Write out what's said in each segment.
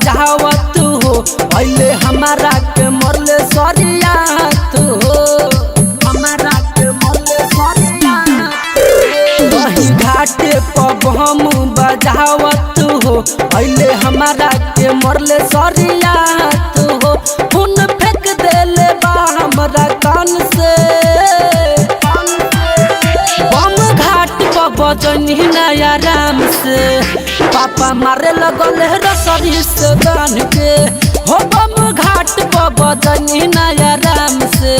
बजावत हो अइले हमारा के मरले सरियात हो हमारा के मरले सरियात वही घाटे पर हम बजावत हो अइले हमारा के मरले सरियात हो खून फेंक देले बा हमरा कान से बजनी नया राम से पापा मारे लगल रसरी से बांध के हो बम घाट पर बजनी नया राम से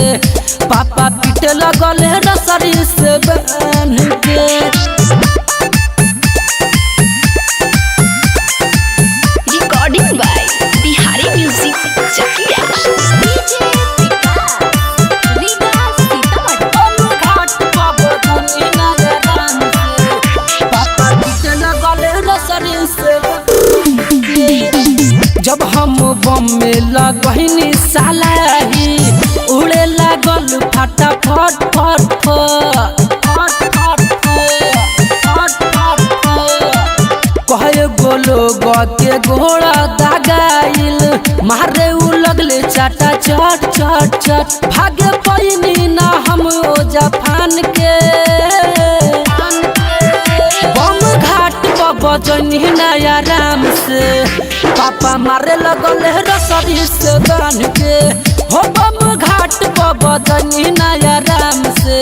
पापा पीटे लगल रसरी से बांध के। रिकॉर्डिंग बाय बिहारी म्यूजिक चकिया। जब हम बम में लगनी सालाही उड़े लागल फटा फट फट कहे गोलो के घोड़ा दागाइल मारे उ लगले चाटा चट चट चट भागे पैनी ना हम ओजा फान के बजनी नया राम से पापा मारे लगल रसरी से बांध के हो बम घाट पर बजनी नया राम से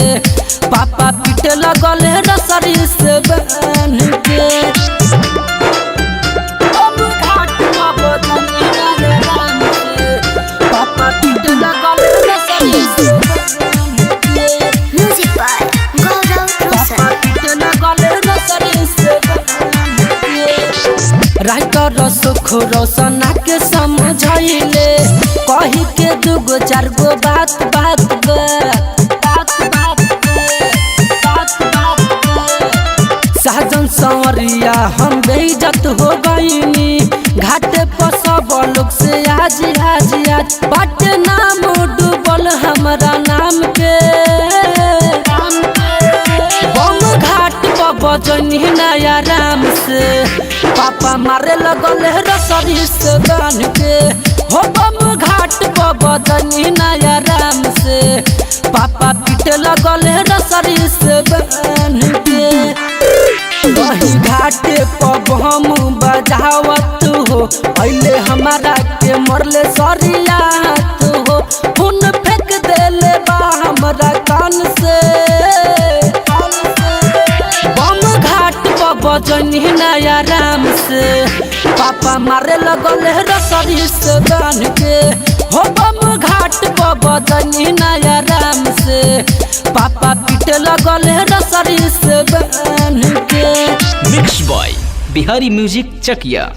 पापा पीटे लगल रसरी से बांध के। बम घाट पर बजनी नया राम से पापा पीटे लगल रसरी से बांध के। म्यूजिक बाय गौरव पापा पीटे लगल रसरी से राइटर सुख रोशना के समझाइले कही के दुगो चार गो बात बात साजन संवरिया हम बेइज्जत हो गईनी घाटे पर सब लोग से आज आज आज बाटे नाम डूबल हमारा नाम के बम घाट पर बजनी नया राम से पापा मारे लगल रसरी से बांध के हो बम घाट पर बजनी नया राम से पापा पीटे लगल रसरी से बांध के वही घाटे पर हम बजावत हो अइले हमारा के मरले सरियात हो खून फेंक देले बा हमरा कान से बजनी नया राम से पापा मारे लगल रसरी से बांध के हो बम घाट पर बजनी नया राम से पापा पीटे लगल रसरी से बांध के। मिक्स बॉय बिहारी म्यूजिक चकिया।